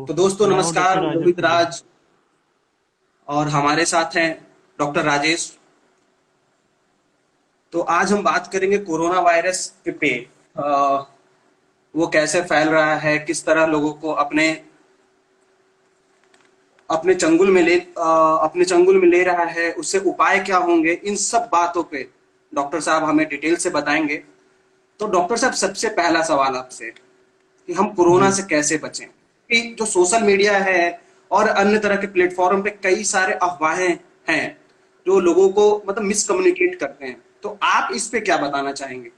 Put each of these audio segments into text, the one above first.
तो दोस्तों मैं हूँ डॉक्टर नमस्कार, राज रोहित आपके लिए। राज और हमारे साथ हैं डॉक्टर राजेश। तो आज हम बात करेंगे कोरोना वायरस पे। अ, वो कैसे फैल रहा है, किस तरह लोगों को अपने चंगुल में ले रहा है, उससे उपाय क्या होंगे, इन सब बातों पे डॉक्टर साहब हमें डिटेल से बताएंगे। तो डॉक्टर साहब, सबसे पहला सवाल आपसे कि हम कोरोना जी। से कैसे बचें, कि जो सोशल मीडिया है और अन्य तरह के प्लेटफॉर्म पे कई सारे अफवाहें हैं जो लोगों को मतलब मिसकम्युनिकेट करते हैं। तो आप इस पे क्या बताना चाहेंगे?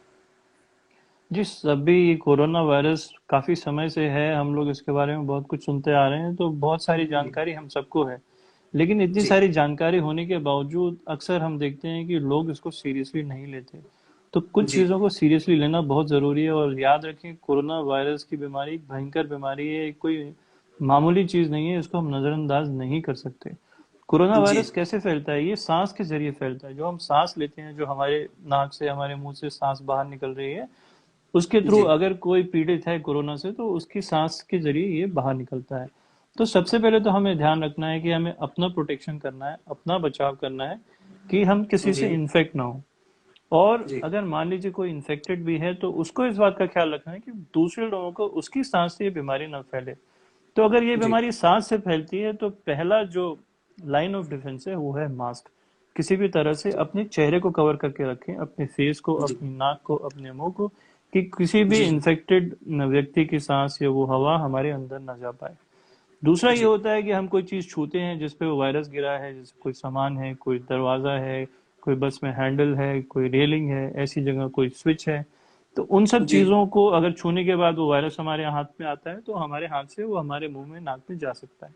जी, सभी कोरोना वायरस काफ़ी समय से है, हम लोग इसके बारे में बहुत कुछ सुनते आ रहे हैं, तो बहुत सारी जी। जानकारी हम सबको है। लेकिन इतनी जी। सारी जानकारी होने के बावजूद अक्सर हम देखते हैं कि लोग इसको सीरियसली नहीं लेते। तो कुछ जी। चीज़ों को सीरियसली लेना बहुत ज़रूरी है, और याद रखें, कोरोना वायरस की बीमारी एक भयंकर बीमारी है, कोई मामूली चीज़ नहीं है, इसको हम नज़रअंदाज नहीं कर सकते। कोरोना जी। वायरस कैसे फैलता है? ये सांस के जरिए फैलता है। जो हम सांस लेते हैं, जो हमारे नाक से, हमारे मुंह से सांस बाहर निकल रही है, उसके थ्रू जी। अगर कोई पीड़ित है कोरोना से, तो उसकी सांस के जरिए ये बाहर निकलता है। तो सबसे पहले तो हमें ध्यान रखना है कि हमें अपना प्रोटेक्शन करना है, अपना बचाव करना है, कि हम किसी से जी। इन्फेक्ट ना हो। और जी। अगर मान लीजिए कोई इन्फेक्टेड भी है, तो उसको इस बात का ख्याल रखना है कि दूसरे लोगों को उसकी सांस से ये बीमारी ना फैले। तो अगर ये जी। बीमारी सांस से फैलती है, तो पहला जो लाइन ऑफ डिफेंस है वो है मास्क। किसी भी तरह से अपने चेहरे को कवर करके रखें, अपने फेस को, जी। अपनी नाक को, अपने मुंह को, कि किसी भी जी। इन्फेक्टेड व्यक्ति की सांस या वो हवा हमारे अंदर न जा पाए। दूसरा ये जी। होता है कि हम कोई चीज छूते हैं जिसपे वो वायरस गिरा है, जैसे कोई सामान है, कोई दरवाजा है, कोई बस में हैंडल है, कोई रेलिंग है, ऐसी जगह कोई स्विच है, तो उन सब जी। चीजों को अगर छूने के बाद वो वायरस हमारे हाथ में आता है, तो हमारे हाथ से वो हमारे मुंह में, नाक में जा सकता है।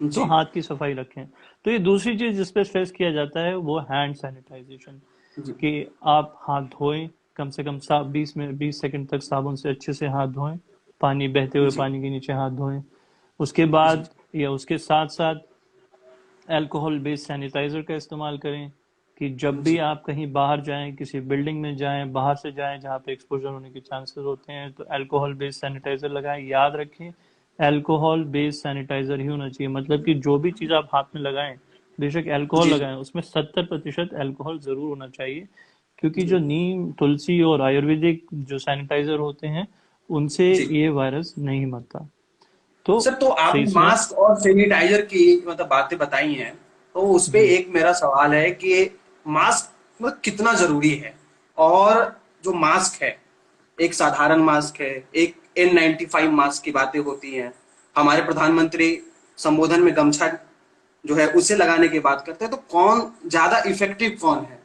तो जी। हाथ की सफाई रखें। तो ये दूसरी चीज जिस पे स्ट्रेस किया जाता है वो हैंड सैनिटाइजेशन, जी। कि आप हाथ धोएं, कम से कम 20 सेकंड तक साबुन से अच्छे से हाथ धोएं, पानी, बहते हुए जी। पानी के नीचे हाथ धोएं। उसके जी। बाद या उसके साथ साथ अल्कोहल बेस्ड सैनिटाइजर का इस्तेमाल करें, कि जब भी जी। आप कहीं बाहर जाएं, किसी बिल्डिंग में जाएं, बाहर से जाएं जहां पे एक्सपोजर होने के चांसेस होते हैं, तो अल्कोहल बेस्ड सैनिटाइजर लगाएं। याद रखें, अल्कोहल बेस्ड सैनिटाइजर ही होना चाहिए, मतलब कि जो भी चीज आप हाथ में लगाएं, बेशक अल्कोहल जी। लगाएं, उसमें 70% अल्कोहल जरूर होना चाहिए। क्योंकि जी। जो नीम, तुलसी और आयुर्वेदिक जो सैनिटाइजर होते हैं, उनसे जी। ये वायरस नहीं मरता। तो सर, तो सही आपने सुना। मास्क और सैनिटाइजर की मतलब बातें बताई हैं, तो उस पे जी। एक मेरा सवाल है कि मास्क मतलब कितना जरूरी है? और जो मास्क है, एक साधारण मास्क है, एक N95 मास्क की बातें होती हैं। हमारे प्रधानमंत्री संबोधन में गमछा जो है उसे लगाने की बात करते हैं, तो कौन ज्यादा इफेक्टिव कौन है?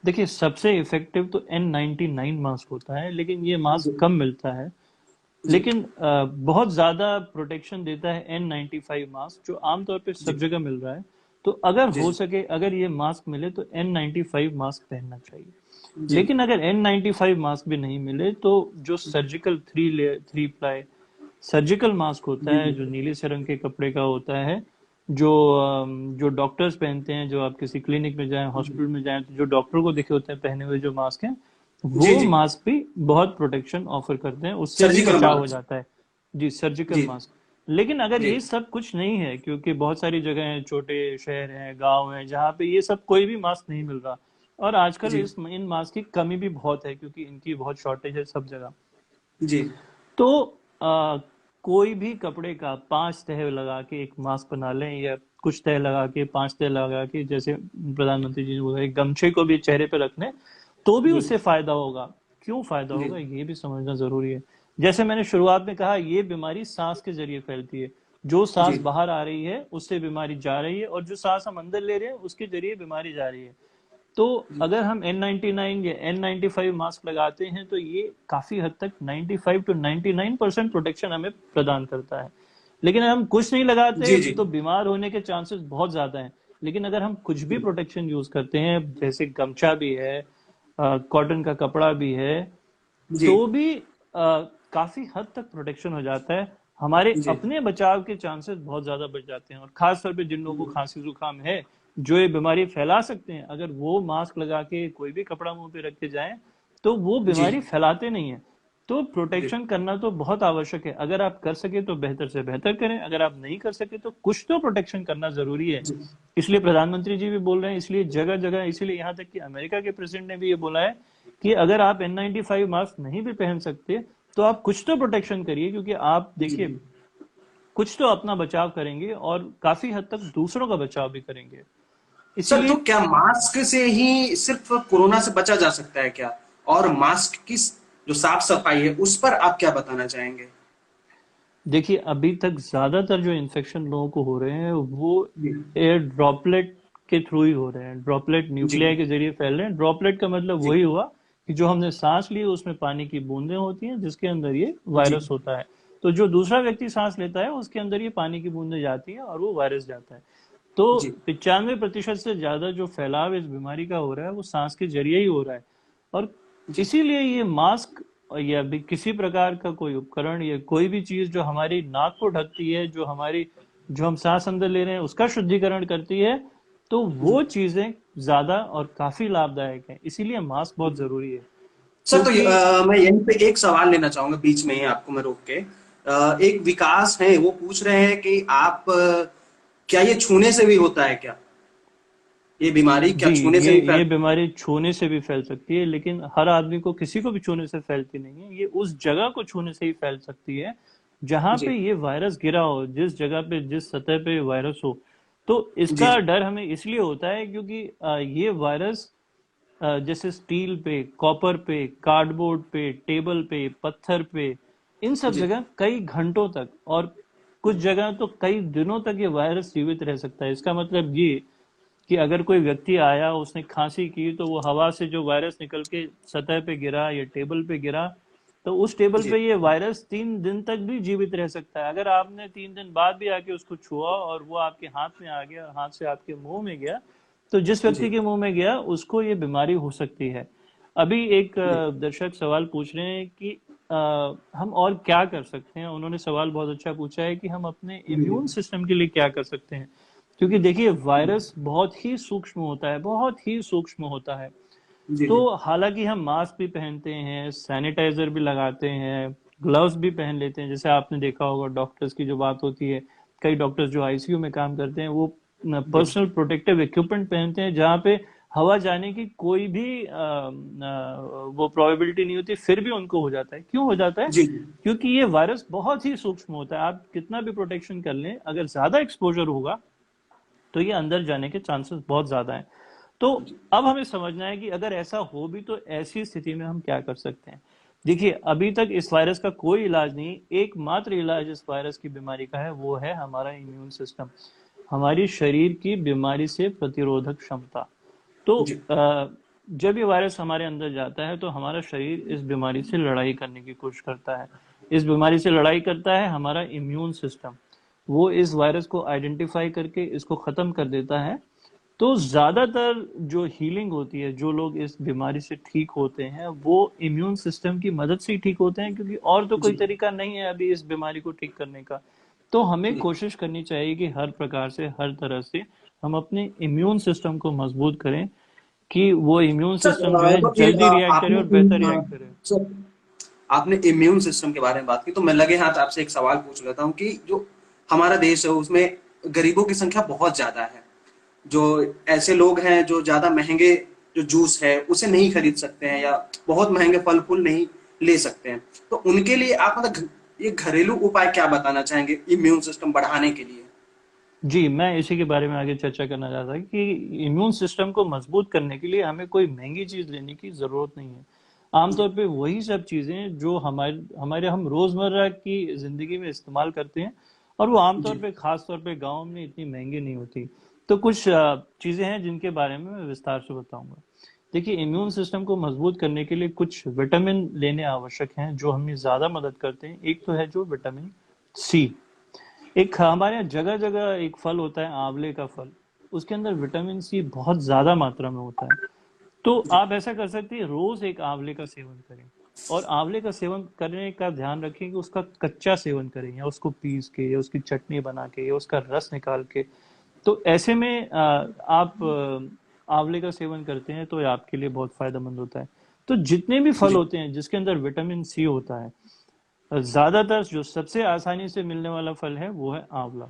देखिए, सबसे इफेक्टिव तो N99 मास्क होता है, लेकिन ये मास्क जी। कम मिलता है। जी। लेकिन बहुत ज्यादा प्रोटेक्शन देता है N95 मास्क, जो आमतौर पे सब जी। जगह मिल रहा है। तो अगर जी। हो सके, अगर ये मास्क मिले, तो N95 मास्क पहनना चाहिए। जी। लेकिन अगर N95 मास्क भी नहीं मिले, तो जो surgical three ply surgical mask होता जी। है, जी। जो नीले से रंग के कपड़े का होता है, जो जो डॉक्टर्स पहनते हैं, जो आप किसी क्लिनिक में जाएं, हॉस्पिटल में जाएं, तो जो डॉक्टर को दिखे होते हैं पहने हुए जो मास्क हैं, जी। वो जी। मास्क भी बहुत प्रोटेक्शन ऑफर करते हैं, उससे भी सर्जिकल बचाव हो मास्क। जाता है। जी, सर्जिकल जी। मास्क। लेकिन अगर जी। ये सब कुछ नहीं है, क्योंकि बहुत सारी जगह हैं, छोटे शहर हैं, गांव हैं, जहाँ पे ये सब कोई भी मास्क नहीं मिल रहा, और आजकल जी। इन मास्क की कमी भी बहुत है, क्योंकि इनकी बहुत शॉर्टेज है सब जगह। जी। तो कोई भी कपड़े का 5 तह लगा के एक मास्क बना लें, या कुछ तह लगा के, 5 तह लगा के, जैसे प्रधानमंत्री जी ने बोला, एक गमछे को भी चेहरे पे रख लें, तो भी जी। उससे फायदा होगा। क्यों फायदा जी। होगा, ये भी समझना जरूरी है। जैसे मैंने शुरुआत में कहा, ये बीमारी सांस के जरिए फैलती है। जो सांस जी। बाहर आ रही है उससे बीमारी जा रही है, और जो सांस हम अंदर ले रहे हैं उसके जरिए बीमारी जा रही है। तो अगर हम N99 या N95 मास्क लगाते हैं, तो ये काफी हद तक 95 to 99% प्रोटेक्शन हमें प्रदान करता है। लेकिन अगर हम कुछ नहीं लगाते, जी। जी। तो बीमार होने के चांसेस बहुत ज्यादा हैं। लेकिन अगर हम कुछ भी प्रोटेक्शन यूज करते हैं, जैसे गमछा भी है, कॉटन का कपड़ा भी है, जी। तो भी काफी हद तक प्रोटेक्शन हो जाता है। हमारे जी। अपने बचाव के चांसेस बहुत ज्यादा बच जाते हैं, और खास तौर पे जिन लोगों को खांसी जुकाम है, जो ये बीमारी फैला सकते हैं, अगर वो मास्क लगा के कोई भी कपड़ा मुंह पे रख के जाएं, तो वो जी। बीमारी फैलाते नहीं है। तो जी प्रोटेक्शन करना तो बहुत आवश्यक है। अगर आप कर सके तो बेहतर से बेहतर करें, अगर आप नहीं कर सके तो कुछ तो प्रोटेक्शन करना जरूरी है। जी इसलिए प्रधानमंत्री जी भी बोल रहे हैं, इसलिए जगह जगह, इसीलिए यहाँ तक कि अमेरिका के प्रेसिडेंट ने भी ये बोला है कि अगर आप N95 मास्क नहीं भी पहन सकते तो आप कुछ तो प्रोटेक्शन करिए, क्योंकि आप जी। देखिए कुछ तो अपना बचाव करेंगे और काफी हद तक दूसरों का बचाव भी करेंगे। सर, तो इसीलिए क्या मास्क से ही सिर्फ कोरोना से बचा जा सकता है क्या? और मास्क की जो साफ सफाई है उस पर आप क्या बताना चाहेंगे? देखिए, अभी तक ज्यादातर जो इन्फेक्शन लोगों को हो रहे हैं वो जी एयर ड्रॉपलेट के थ्रू ही हो रहे हैं, ड्रॉपलेट जी न्यूक्लियाई के जरिए फैल रहे हैं। ड्रॉपलेट का मतलब जी वही हुआ कि जो हमने सांस ली उसमें पानी की बूंदें होती हैं जिसके अंदर ये जी वायरस होता है। तो जो दूसरा व्यक्ति सांस लेता है उसके अंदर ये पानी की बूंदें जाती हैं और वो वायरस जाता है। तो जी 95% से ज्यादा जो फैलाव इस बीमारी का हो रहा है वो सांस के जरिए ही हो रहा है। और जी इसीलिए ये मास्क या भी किसी प्रकार का कोई उपकरण या कोई भी चीज जो हमारी नाक को ढकती है, जो हम सांस अंदर ले रहे हैं उसका शुद्धिकरण करती है, तो जी। वो चीजें ज्यादा और काफी लाभदायक है। इसीलिए मास्क बहुत जरूरी है। सर, तो क्योंकि मैं यहीं पे एक सवाल लेना चाहूंगा बीच में ही, आपको मैं रोक के। एक विकास है, वो पूछ रहे हैं कि आप क्या ये छूने से भी होता है क्या? ये बीमारी क्या जी, छूने से ये भी ये फैल? बीमारी छूने से भी फैल सकती है, लेकिन हर आदमी को, किसी को भी छूने से फैलती नहीं है। ये उस जगह को छूने से ही फैल सकती है जहां पे जी ये वायरस गिरा हो, जिस जगह पे, जिस सतह पे वायरस हो। तो जी इसका डर हमें इसलिए होता है क्योंकि ये वायरस जैसे स्टील पे, कॉपर पे, कार्डबोर्ड पे, टेबल पे, पत्थर पे, इन सब जी जगह कई घंटों तक और कुछ जगह तो कई दिनों तक ये वायरस जीवित रह सकता है। इसका मतलब ये कि अगर कोई व्यक्ति आया, उसने खांसी की, तो वो हवा से जो वायरस निकल के सतह पे गिरा या टेबल पे गिरा, तो उस टेबल जी पे ये वायरस 3 दिन तक भी जीवित रह सकता है। अगर आपने 3 दिन बाद भी आके उसको छुआ और वो आपके हाथ में आ गया, हाथ से आपके मुंह में गया, तो जिस व्यक्ति जी के मुंह में गया उसको ये बीमारी हो सकती है। अभी एक जी दर्शक सवाल पूछ रहे हैं कि अ, हम और क्या कर सकते हैं। उन्होंने सवाल बहुत अच्छा पूछा है कि हम अपने जी इम्यून सिस्टम के लिए क्या कर सकते हैं। क्योंकि देखिए वायरस बहुत ही सूक्ष्म होता है, बहुत ही सूक्ष्म होता है। जी तो जी हालांकि हम मास्क भी पहनते हैं, सैनिटाइजर भी लगाते हैं, ग्लव्स भी पहन लेते हैं। जैसे आपने देखा होगा डॉक्टर्स की जो बात होती है, कई डॉक्टर्स जो आईसीयू में काम करते हैं वो जी पर्सनल प्रोटेक्टिव इक्विपमेंट पहनते हैं जहाँ पे हवा जाने की कोई भी वो प्रोबेबिलिटी नहीं होती, फिर भी उनको हो जाता है। क्यों हो जाता है? जी क्योंकि ये वायरस बहुत ही सूक्ष्म होता है। आप कितना भी प्रोटेक्शन कर लें, अगर ज्यादा एक्सपोजर होगा तो ये अंदर जाने के चांसेस बहुत ज्यादा हैं। तो अब हमें समझना है कि अगर ऐसा हो भी तो ऐसी स्थिति में हम क्या कर सकते हैं। देखिए, अभी तक इस वायरस का कोई इलाज नहीं। एकमात्र इलाज इस वायरस की बीमारी का है, वो है हमारा इम्यून सिस्टम, हमारी शरीर की बीमारी से प्रतिरोधक क्षमता। तो जी जब ये वायरस हमारे अंदर जाता है तो हमारा शरीर इस बीमारी से लड़ाई करने की कोशिश करता है। इस बीमारी से लड़ाई करता है हमारा इम्यून सिस्टम। वो इस वायरस को आइडेंटिफाई करके इसको खत्म कर देता है। तो ज्यादातर जो हीलिंग होती है, जो लोग इस बीमारी से ठीक होते हैं वो इम्यून सिस्टम की मदद से ही ठीक होते हैं, क्योंकि और तो कोई जी तरीका नहीं है अभी इस बीमारी को ठीक करने का। तो हमें जी। कोशिश करनी चाहिए कि हर प्रकार से, हर तरह से हम अपने इम्यून सिस्टम को मजबूत करें कि वो इम्यून सर, सिस्टम जो है तो जल्दी रिएक्ट करे आपने और बेहतर रिएक्ट करे। सर, आपने इम्यून सिस्टम के बारे में बात की, तो मैं लगे हाथ आपसे एक सवाल पूछ लेता हूँ कि जो हमारा देश है उसमें गरीबों की संख्या बहुत ज्यादा है। जो ऐसे लोग हैं जो ज्यादा महंगे जो जूस है उसे नहीं खरीद सकते हैं, या बहुत महंगे फल फूल नहीं ले सकते हैं, तो उनके लिए आप मतलब ये घरेलू उपाय क्या बताना चाहेंगे इम्यून सिस्टम बढ़ाने के लिए? जी, मैं इसी के बारे में आगे चर्चा करना चाहता था कि इम्यून सिस्टम को मजबूत करने के लिए हमें कोई महंगी चीज लेने की जरूरत नहीं है। जी आमतौर पे वही सब चीजें जो हमारे हमारे हम रोजमर्रा की जिंदगी में इस्तेमाल करते हैं, और वो आमतौर जी पे, खास तौर पे गाँव में इतनी महंगी नहीं होती। तो कुछ चीजें हैं जिनके बारे में मैं विस्तार से बताऊंगा। देखिए, इम्यून सिस्टम को मजबूत करने के लिए कुछ विटामिन लेने आवश्यक हैं जो हमें ज्यादा मदद करते हैं। एक तो है जो विटामिन सी। एक हमारे यहाँ जगह जगह एक फल होता है, आंवले का फल। उसके अंदर विटामिन सी बहुत ज्यादा मात्रा में होता है। तो जी आप ऐसा कर सकते हैं, रोज एक आंवले का सेवन करें। और आंवले का सेवन करने का ध्यान रखें कि उसका कच्चा सेवन करें, या उसको पीस के, या उसकी चटनी बना के, या उसका रस निकाल के। तो ऐसे में आप आंवले का सेवन करते हैं तो ये आपके लिए बहुत फायदेमंद होता है। तो जितने भी फल जी होते हैं जिसके अंदर विटामिन सी होता है, ज्यादातर जो सबसे आसानी से मिलने वाला फल है वो है आंवला।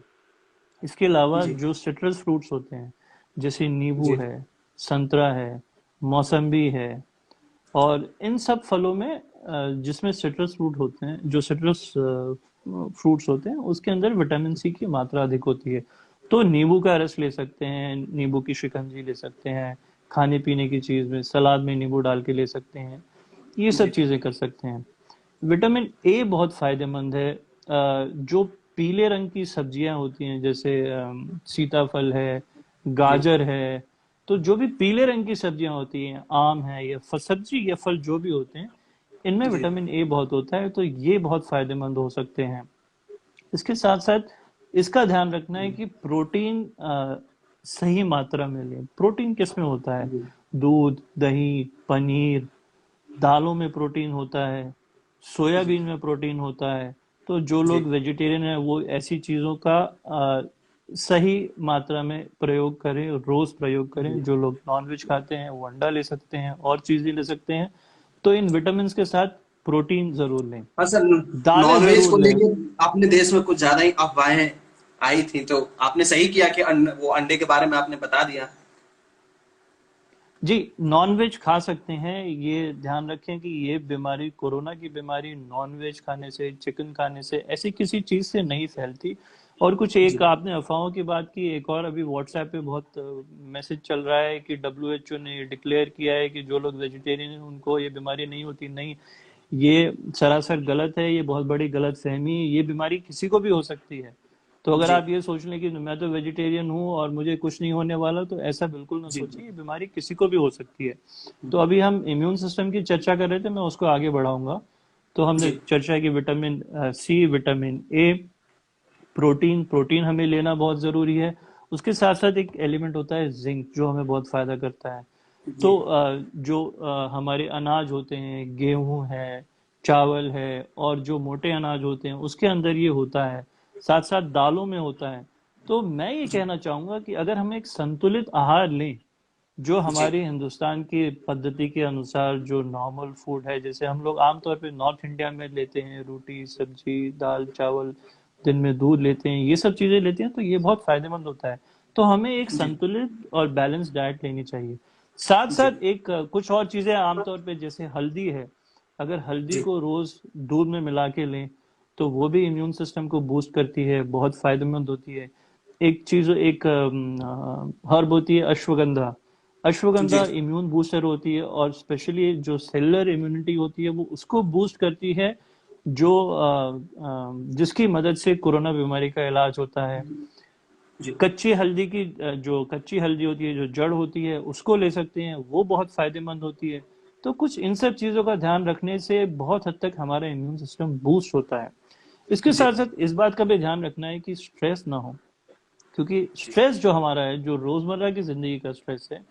इसके अलावा जी जो सिट्रस फ्रूट्स होते हैं, जैसे नींबू जी है, संतरा है, मौसम्बी है, और इन सब फलों में जिसमें सिट्रस फ्रूट होते हैं, जो सिट्रस फ्रूट्स होते हैं, उसके अंदर विटामिन सी की मात्रा अधिक होती है। तो नींबू का रस ले सकते हैं, नींबू की शिकंजी ले सकते हैं, खाने पीने की चीज में सलाद में नींबू डाल के ले सकते हैं, ये सब जी चीजें कर सकते हैं। विटामिन ए बहुत फायदेमंद है। जो पीले रंग की सब्जियां होती हैं, जैसे सीताफल है, जी गाजर है, तो जो भी पीले रंग की सब्जियां होती हैं, आम है या सब्जी या फल जो भी होते हैं, इनमें जी विटामिन ए बहुत होता है, तो ये बहुत फायदेमंद हो सकते हैं। इसके साथ साथ इसका ध्यान रखना है कि प्रोटीन सही मात्रा में लें। प्रोटीन किस में होता है? जी दूध, दही, पनीर, दालों में प्रोटीन होता है, जी सोयाबीन में प्रोटीन होता है। तो जो जी लोग वेजिटेरियन है वो ऐसी चीजों का सही मात्रा में प्रयोग करें, रोज प्रयोग करें। जी। जो लोग नॉनवेज खाते हैं वो अंडा ले सकते हैं और चीजें ले सकते हैं। तो इन विटामिन के साथ प्रोटीन जरूर लें, हाँ सर, दालें नॉनवेज जरूर को लें। लेके अपने देश में कुछ ज्यादा ही अफवाहें आई थी, तो आपने सही किया कि वो अंडे के बारे में आपने बता दिया। जी, नॉनवेज खा सकते हैं। ये ध्यान रखें कि ये बीमारी, कोरोना की बीमारी, नॉनवेज खाने से, चिकन खाने से, ऐसी किसी चीज से नहीं फैलती। और कुछ एक जी आपने अफवाहों की बात की, एक और अभी व्हाट्सएप पे बहुत मैसेज चल रहा है कि डब्ल्यूएचओ ने डिक्लेयर किया है कि जो लोग वेजिटेरियन हैं उनको ये बीमारी नहीं होती। नहीं, ये सरासर गलत है, ये बहुत बड़ी गलत फहमी है। ये बीमारी किसी को भी हो सकती है। तो अगर जी आप ये सोच लें कि मैं तो वेजिटेरियन हूँ और मुझे कुछ नहीं होने वाला, तो ऐसा बिल्कुल ना जी सोचिए, ये बीमारी किसी को भी हो सकती है। तो अभी हम इम्यून सिस्टम की चर्चा कर रहे थे, मैं उसको आगे बढ़ाऊंगा। तो हमने जी चर्चा की vitamin C, vitamin A, protein. Protein हमें लेना बहुत जरूरी है। उसके साथ साथ एक एलिमेंट होता है जिंक, जो हमें बहुत फायदा करता है। जी तो जो हमारे अनाज होते हैं, गेहूं है, चावल है, और जो मोटे अनाज होते हैं उसके अंदर ये होता है। साथ साथ दालों में होता है। तो मैं ये जी कहना चाहूंगा कि अगर हम एक संतुलित आहार लें, जो जी हमारे हिंदुस्तान की पद्धति के अनुसार जो नॉर्मल फूड है, जैसे हम लोग आमतौर पे नॉर्थ इंडिया में लेते हैं, रोटी सब्जी दाल चावल, दिन में दूध लेते हैं, ये सब चीजें लेते हैं, तो ये बहुत फायदेमंद होता है। तो हमें एक जी संतुलित और बैलेंस डाइट लेनी चाहिए। साथ जी साथ एक कुछ और चीजें आमतौर पे, जैसे हल्दी है, अगर हल्दी जी को रोज दूध में मिला के लें तो वो भी इम्यून सिस्टम को बूस्ट करती है, बहुत फायदेमंद होती है। एक चीज, एक हर्ब होती है अश्वगंधा। अश्वगंधा जी इम्यून बूस्टर होती है, और स्पेशली जो सेलुलर इम्यूनिटी होती है वो उसको बूस्ट करती है, जो जिसकी मदद से कोरोना बीमारी का इलाज होता है। जी कच्ची हल्दी की जो कच्ची हल्दी होती है, जो जड़ होती है, उसको ले सकते हैं, वो बहुत फायदेमंद होती है। तो कुछ इन सब चीजों का ध्यान रखने से बहुत हद तक हमारा इम्यून सिस्टम बूस्ट होता है। इसके जी साथ साथ इस बात का भी ध्यान रखना है कि स्ट्रेस ना हो, क्योंकि जी स्ट्रेस जो हमारा है, जो रोजमर्रा की जिंदगी का स्ट्रेस है,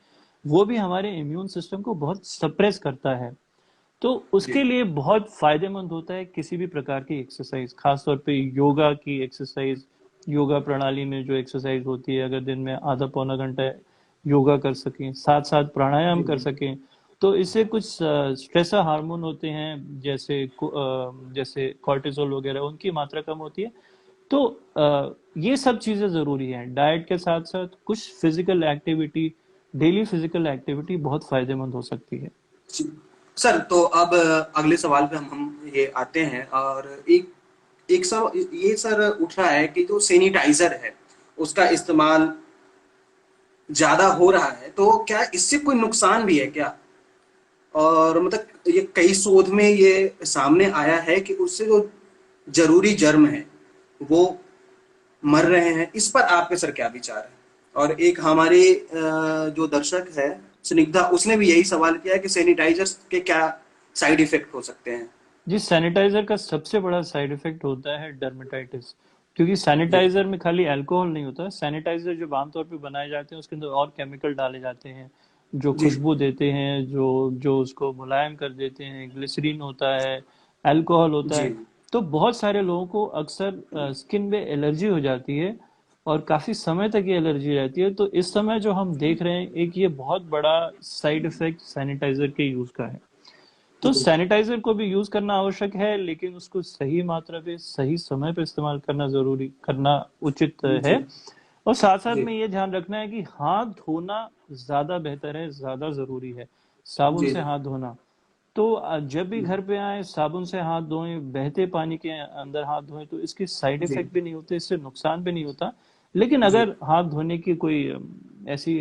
वो भी हमारे इम्यून सिस्टम को बहुत सप्रेस करता है। तो जी उसके लिए बहुत फायदेमंद होता है किसी भी प्रकार की एक्सरसाइज, खासतौर पे योगा की एक्सरसाइज। योगा प्रणाली में जो एक्सरसाइज होती है, अगर दिन में आधा पौना घंटा योगा कर सकें, साथ साथ प्राणायाम कर सकें, तो इससे कुछ स्ट्रेस हार्मोन होते हैं, जैसे कॉर्टिसोल वगैरह, उनकी मात्रा कम होती है। तो ये सब चीजें जरूरी हैं। डाइट के साथ साथ कुछ physical activity, daily physical activity बहुत फायदेमंद हो सकती है। जी। सर, तो अब अगले सवाल पे हम ये आते हैं, और एक एक सब ये सर उठ रहा है कि जो सैनिटाइजर है उसका इस्तेमाल ज्यादा हो रहा है, तो क्या इससे कोई नुकसान भी है क्या? और मतलब ये कई शोध में ये सामने आया है कि उससे जो जरूरी जर्म है वो मर रहे हैं। इस पर आपके सर क्या विचार है? और एक हमारे जो दर्शक है स्निग्धा, उसने भी यही सवाल किया है कि सैनिटाइजर्स के क्या साइड इफेक्ट हो सकते हैं। जी, सैनिटाइजर का सबसे बड़ा साइड इफेक्ट होता है डर्मेटाइटिस। क्योंकि जी सैनिटाइजर में खाली अल्कोहल नहीं होता। सैनिटाइजर जो आमतौर पे बनाए जाते हैं उसके अंदर और केमिकल डाले जाते हैं, जो जी खुशबू देते हैं, जो जो उसको मुलायम कर देते हैं। ग्लिसरीन होता है, अल्कोहल होता जी है। तो बहुत सारे लोगों को अक्सर स्किन में एलर्जी हो जाती है, और काफी समय तक ये एलर्जी रहती है। तो इस समय जो हम देख रहे हैं, एक ये बहुत बड़ा साइड इफेक्ट सैनिटाइजर के यूज का है। तो सैनिटाइजर को भी यूज करना आवश्यक है, लेकिन उसको सही मात्रा पे सही समय पे इस्तेमाल करना उचित है। और साथ साथ जी में ये ध्यान रखना है कि हाथ धोना ज्यादा बेहतर है, ज्यादा जरूरी है, साबुन जी से हाथ धोना। तो जब भी घर पे आए साबुन से हाथ धोएं, बहते पानी के अंदर हाथ धोएं, तो इसके साइड जी इफेक्ट भी नहीं होते, इससे नुकसान भी नहीं होता। लेकिन जी अगर हाथ धोने की कोई ऐसी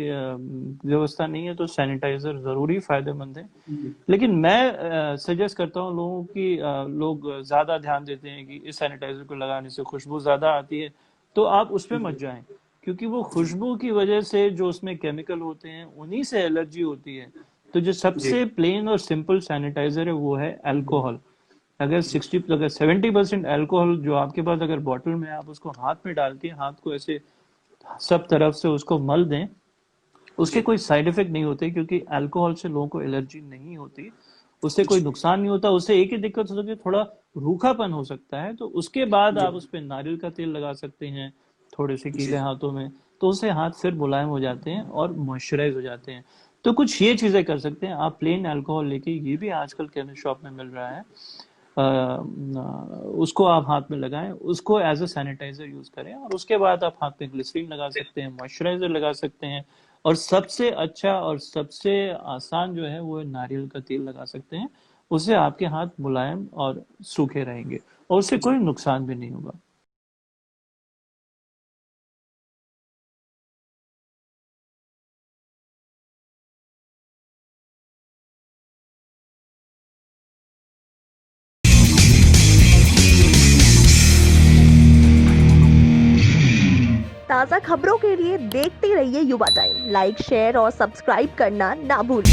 व्यवस्था नहीं है तो सैनिटाइजर जरूरी फायदेमंद है। जी लेकिन मैं सजेस्ट करता हूँ लोगों की, लोग ज्यादा ध्यान देते हैं कि इस सैनिटाइजर को लगाने से खुशबू ज्यादा आती है, तो आप उस पे मत जाएं, क्योंकि वो खुशबू की वजह से जो उसमें केमिकल होते हैं उन्हीं से एलर्जी होती है। तो जो जी सबसे प्लेन और सिंपल सैनिटाइजर है वो है जी अल्कोहल। अगर 70% अल्कोहल जो आपके पास अगर बॉटल में, आप उसको हाथ में डाल के हाथ को ऐसे सब तरफ से उसको मल दें, उसके जी कोई साइड इफेक्ट नहीं होते, क्योंकि अल्कोहल से लोगों को एलर्जी नहीं होती, उससे कोई नुकसान नहीं होता। उससे एक ही दिक्कत हो सकती है, थोड़ा रूखापन हो सकता है। तो उसके बाद जी आप उस पर नारियल का तेल लगा सकते हैं थोड़े से जी गीले हाथों में, तो उससे हाथ फिर मुलायम हो जाते हैं और मॉइस्चराइज हो जाते हैं। तो कुछ ये चीजें कर सकते हैं आप, प्लेन अल्कोहल लेके, ये भी आजकल केमिस्ट शॉप में मिल रहा है, उसको आप हाथ में लगाएं, उसको एज अ सैनिटाइजर यूज करें, और उसके बाद आप हाथ में ग्लिसरीन लगा सकते हैं, मॉइस्चराइजर लगा सकते हैं, और सबसे अच्छा और सबसे आसान जो है वो है नारियल का तेल लगा सकते हैं। उससे आपके हाथ मुलायम और सूखे रहेंगे, और उससे जी कोई नुकसान भी नहीं होगा। ताज़ा खबरों के लिए देखते रहिए युवा टाइम। लाइक, शेयर और सब्सक्राइब करना ना भूलें।